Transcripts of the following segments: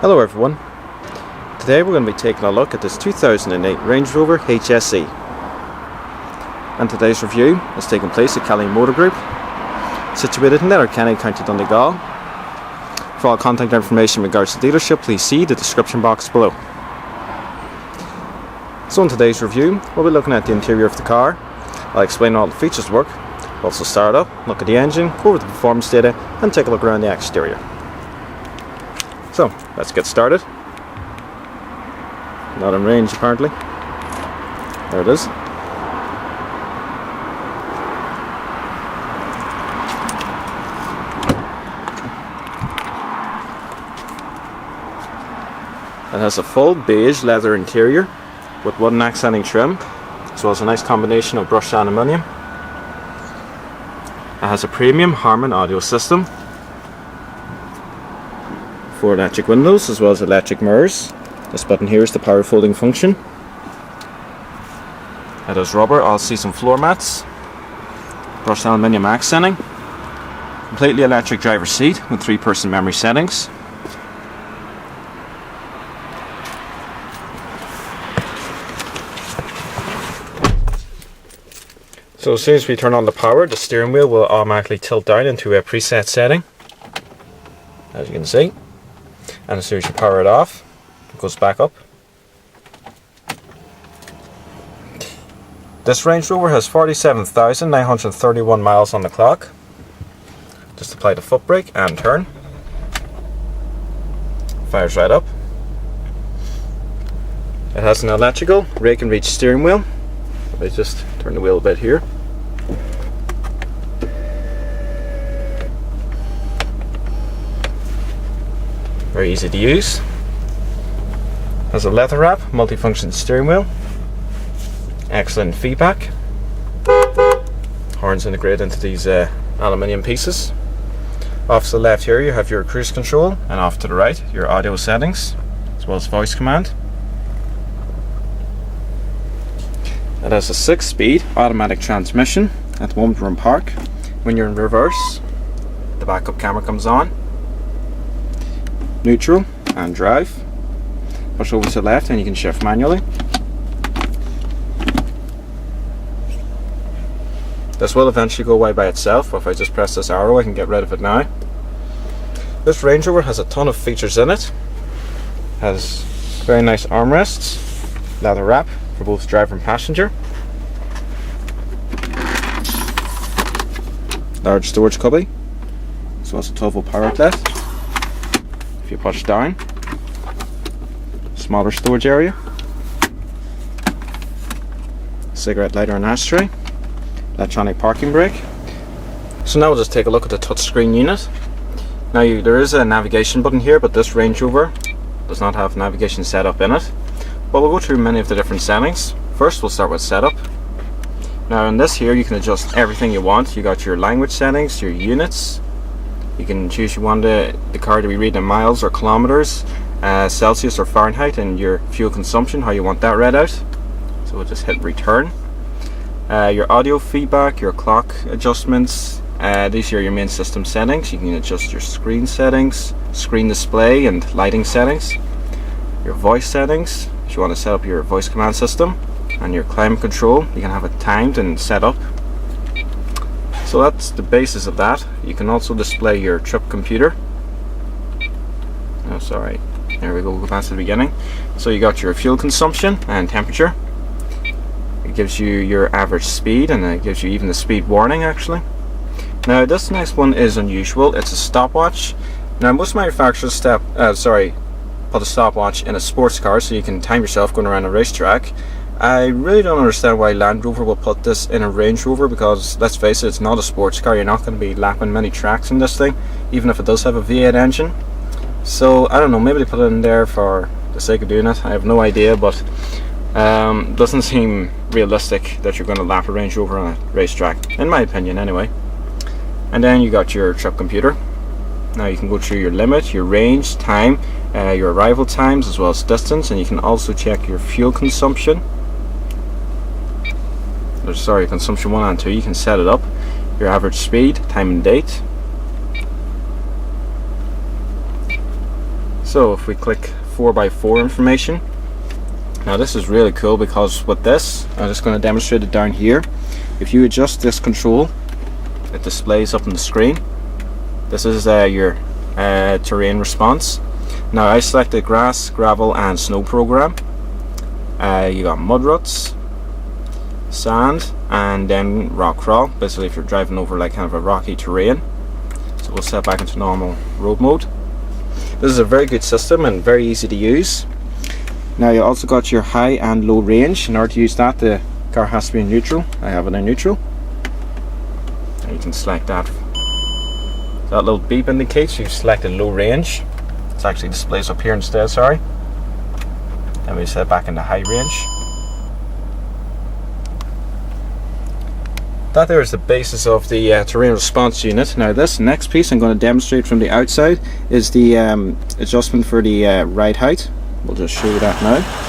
Hello everyone. Today we're going to be taking a look at this 2008 Range Rover HSE. And today's review is taking place at Kelly Motor Group, situated in Letterkenny, County Donegal. For all contact information in regards to the dealership, please see the description box below. So in today's review, we'll be looking at the interior of the car. I'll explain how all the features work. We'll also start up, look at the engine, go over the performance data, and take a look around the exterior. So, let's get started. Not in range apparently. There it is. It has a full beige leather interior with wooden accenting trim, as well as a nice combination of brushed aluminium. It has a premium Harman audio system, 4 electric windows as well as electric mirrors. This button here is the power folding function. It has rubber all-season floor mats, brushed aluminium accenting, completely electric driver's seat with 3-person memory settings. So as soon as we turn on the power, the steering wheel will automatically tilt down into a preset setting, as you can see. And as soon as you power it off, it goes back up. This Range Rover has 47,931 miles on the clock. Just apply the foot brake and turn. Fires right up. It has an electrical rake and reach steering wheel. Let me just turn the wheel a bit here. Very easy to use. Has a leather wrap, multifunction steering wheel. Excellent feedback. Horns integrated into these aluminium pieces. Off to the left here you have your cruise control, and off to the right your audio settings, as well as voice command. It has a 6-speed automatic transmission. At the moment we're in park. When you're in reverse, the backup camera comes on. Neutral and drive. Push over to the left and you can shift manually. This will eventually go away by itself, but if I just press this arrow I can get rid of it now. This Range Rover has a ton of features in it. Has very nice armrests, leather wrap for both driver and passenger. Large storage cubby, as well as a 12-volt power outlet. If you push down, smaller storage area, cigarette lighter and ashtray, electronic parking brake. So now we'll just take a look at the touchscreen unit. Now there is a navigation button here, but this Range Rover does not have navigation set up in it. But we'll go through many of the different settings. First we'll start with setup. Now in this here you can adjust everything you want. You got your language settings, your units. You can choose you want the car to be reading in miles or kilometers, Celsius or Fahrenheit, and your fuel consumption, how you want that read out. So we'll just hit return. Your audio feedback, your clock adjustments, these are your main system settings. You can adjust your screen settings, screen display and lighting settings. Your voice settings, if you want to set up your voice command system, and your climate control, you can have it timed and set up. So that's the basis of that. You can also display your trip computer. Oh, sorry. There we go. Go back to the beginning. So you got your fuel consumption and temperature. It gives you your average speed, and it gives you even the speed warning actually. Now this next one is unusual. It's a stopwatch. Now most manufacturers put a stopwatch in a sports car so you can time yourself going around a racetrack. I really don't understand why Land Rover will put this in a Range Rover, because let's face it, it's not a sports car. You're not going to be lapping many tracks in this thing, even if it does have a V8 engine. So I don't know, maybe they put it in there for the sake of doing it. I have no idea, but doesn't seem realistic that you're going to lap a Range Rover on a racetrack, in my opinion anyway. And then you got your trip computer. Now you can go through your limit, your range, time, your arrival times, as well as distance, and you can also check your fuel consumption. Sorry, consumption 1 and 2, you can set it up. Your average speed, time and date. So if we click 4x4 information, now this is really cool because with this, I'm just going to demonstrate it down here. If you adjust this control, it displays up on the screen. This is your terrain response. Now I selected grass, gravel and snow program. You got mud ruts, sand, and then rock crawl, basically if you're driving over like kind of a rocky terrain. So we'll set back into normal road mode. This is a very good system and very easy to use. Now you also got your high and low range. In order to use that, the car has to be in neutral. I have it in neutral. And you can select that. That little beep indicates you've selected low range. It actually displays up here instead, sorry. Then we set back into high range. That there is the basis of the terrain response unit. Now this next piece I'm going to demonstrate from the outside is the adjustment for the ride height. We'll just show you that now.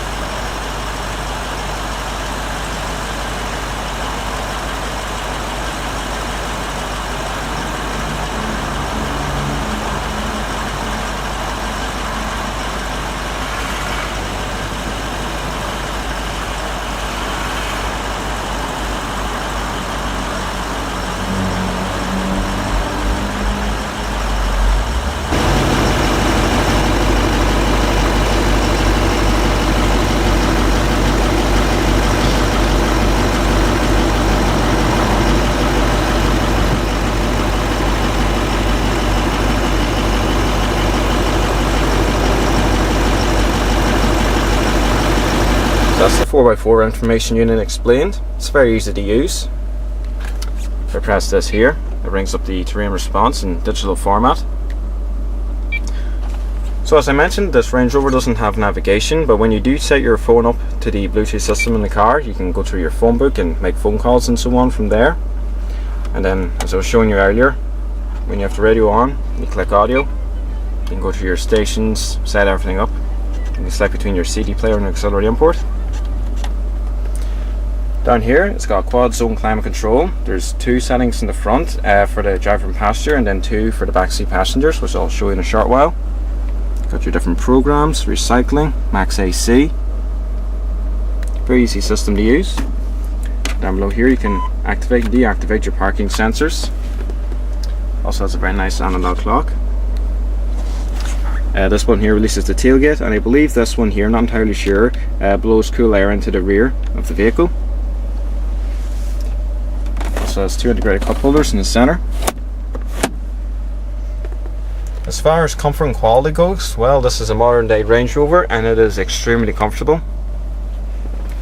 That's the 4x4 information unit explained. It's very easy to use. If I press this here, it brings up the terrain response in digital format. So as I mentioned, this Range Rover doesn't have navigation, but when you do set your phone up to the Bluetooth system in the car, you can go through your phone book and make phone calls and so on from there. And then, as I was showing you earlier, when you have the radio on, you click audio, you can go to your stations, set everything up. You can select between your CD player and auxiliary import. Down here it's got quad zone climate control. There's two settings in the front for the driver and passenger, and then two for the backseat passengers, which I'll show you in a short while. Got your different programs, recycling, max AC. Very easy system to use. Down below here you can activate and deactivate your parking sensors. Also has a very nice analog clock. This one here releases the tailgate, and I believe this one here, not entirely sure, blows cool air into the rear of the vehicle. Also has two integrated cup holders in the center. As far as comfort and quality goes, well, this is a modern day Range Rover and it is extremely comfortable.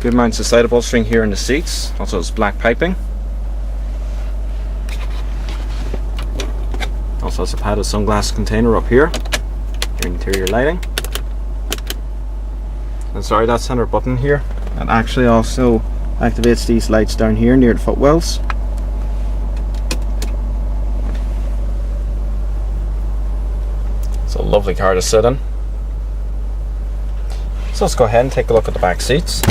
Good amounts of side upholstering here in the seats. Also has black piping. Also has a padded sunglass container up here. Your interior lighting. And sorry, that center button here, that actually also activates these lights down here near the footwells. It's a lovely car to sit in. So let's go ahead and take a look at the back seats.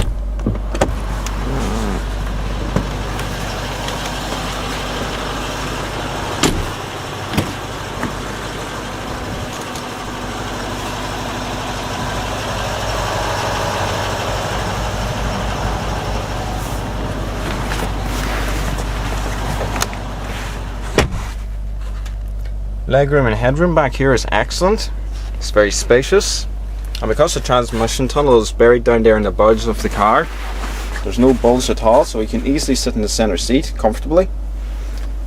Legroom and headroom back here is excellent. It's very spacious, and because the transmission tunnel is buried down there in the budge of the car, there's no bulge at all, so you can easily sit in the center seat comfortably.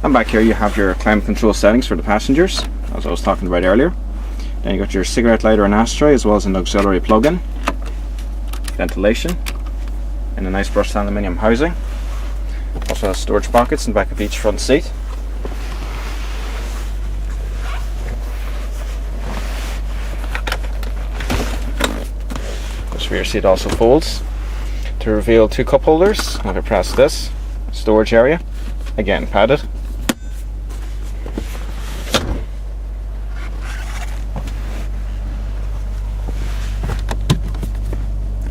And back here you have your climate control settings for the passengers, as I was talking about earlier. Then you got your cigarette lighter and ashtray, as well as an auxiliary plug-in, ventilation, and a nice brushed aluminium housing. Also has storage pockets in the back of each front seat. Rear seat also folds to reveal two cup holders. If I press this, storage area, again padded.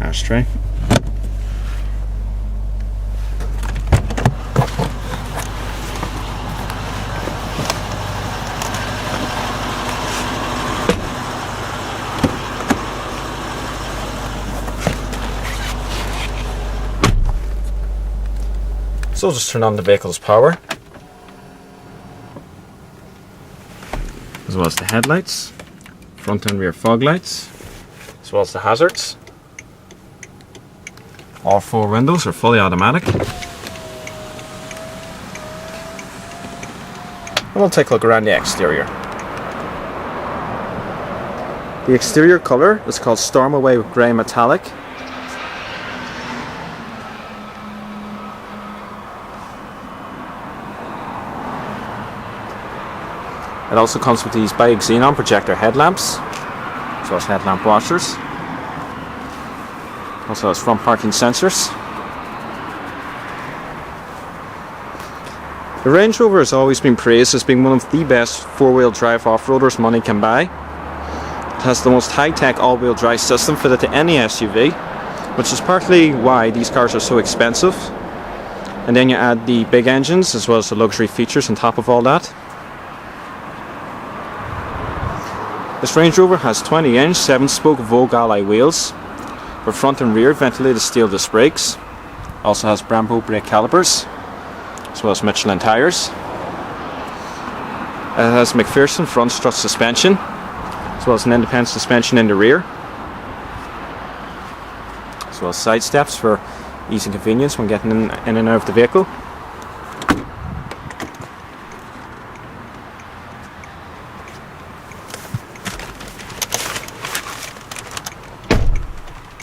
Ashtray. So we'll just turn on the vehicle's power, as well as the headlights, front and rear fog lights, as well as the hazards. All 4 windows are fully automatic. And we'll take a look around the exterior. The exterior colour is called Stormaway Grey Metallic. It also comes with these big xenon projector headlamps, as well as headlamp washers. Also has front parking sensors. The Range Rover has always been praised as being one of the best 4-wheel drive off-roaders money can buy. It has the most high-tech all-wheel drive system fitted to any SUV, which is partly why these cars are so expensive. And then you add the big engines as well as the luxury features on top of all that. This Range Rover has 20-inch 7-spoke Vogue alloy wheels with front and rear ventilated steel disc brakes. Also has Brembo brake calipers, as well as Michelin tires. It has McPherson front strut suspension, as well as an independent suspension in the rear, as well as side steps for ease and convenience when getting in and out of the vehicle.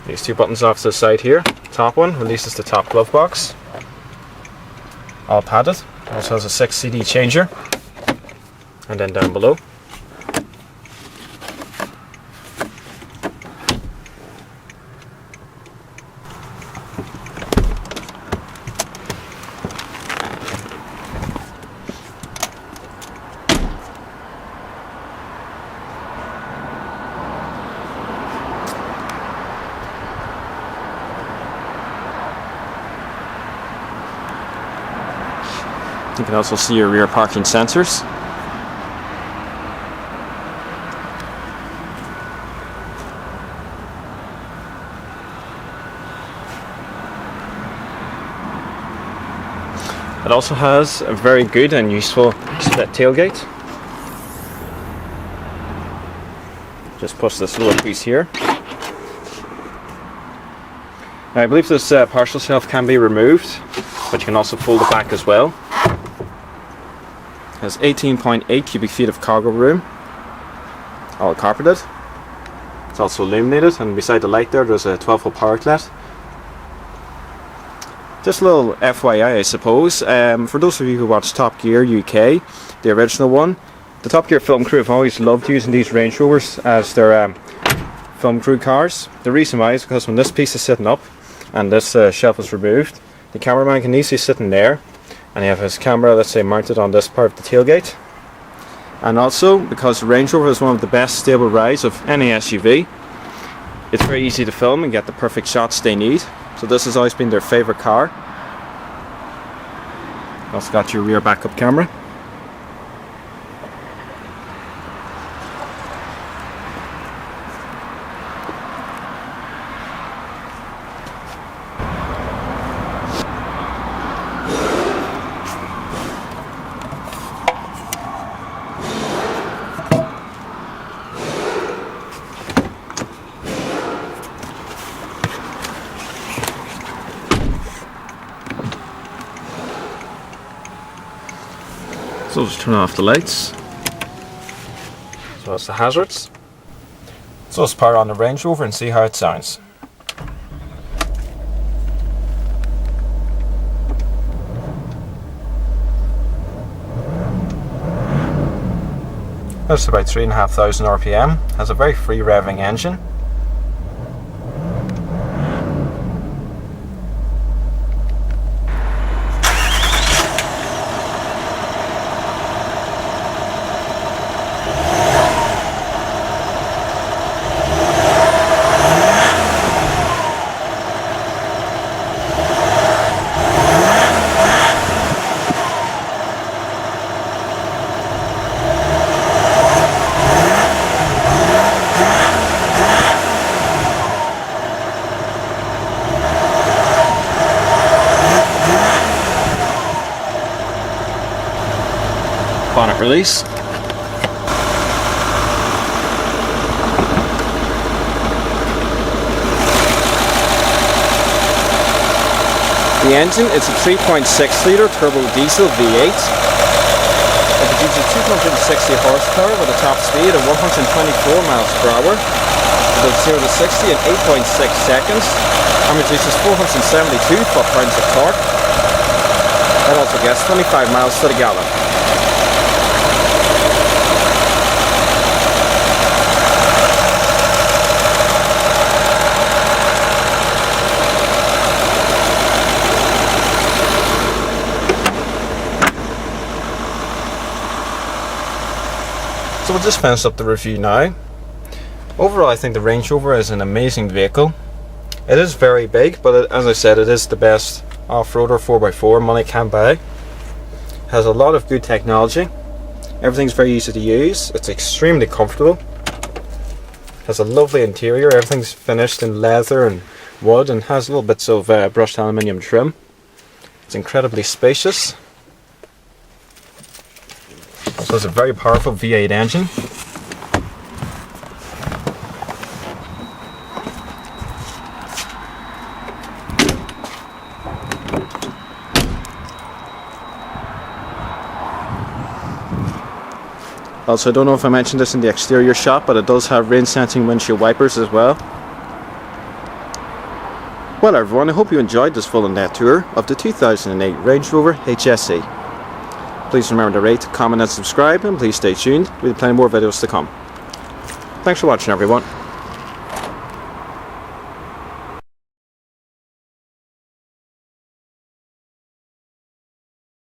These 2 buttons off to the side here. Top one releases the top glove box, all padded. Also has a 6 CD changer, and then down below you can also see your rear parking sensors. It also has a very good and useful split tailgate. Just push this little piece here. Now, I believe this partial shelf can be removed, but you can also fold it back as well. It has 18.8 cubic feet of cargo room, all carpeted. It's also illuminated, and beside the light there's a 12-volt power outlet. Just a little FYI, I suppose, for those of you who watch Top Gear UK, the original one, the Top Gear film crew have always loved using these Range Rovers as their film crew cars. The reason why is because when this piece is sitting up and this shelf is removed, the cameraman can easily sit in there, and you have his camera, let's say, mounted on this part of the tailgate. And also, because the Range Rover is one of the best stable rides of any SUV, it's very easy to film and get the perfect shots they need. So this has always been their favourite car. Also got your rear backup camera. So just turn off the lights, as well as the hazards. So let's power on the Range Rover and see how it sounds. That's about 3,500 RPM, has a very free revving engine. bonnet release. The engine is a 3.6 litre turbo diesel V8. It produces 260 horsepower with a top speed of 124 miles per hour. It does 0 to 60 in 8.6 seconds and produces 472 foot-pounds of torque. It also gets 25 miles to the gallon. So we'll just finish up the review now. Overall, I think the Range Rover is an amazing vehicle. It is very big, but as I said, it is the best off-roader 4x4 money can buy. Has a lot of good technology. Everything's very easy to use. It's extremely comfortable. Has a lovely interior. Everything's finished in leather and wood and has little bits of brushed aluminium trim. It's incredibly spacious. So it's a very powerful V8 engine. Also, I don't know if I mentioned this in the exterior shot, but it does have rain sensing windshield wipers as well. Well everyone, I hope you enjoyed this full in-depth tour of the 2008 Range Rover HSE. Please remember to rate, comment and subscribe, and please stay tuned. We have plenty more videos to come. Thanks for watching everyone.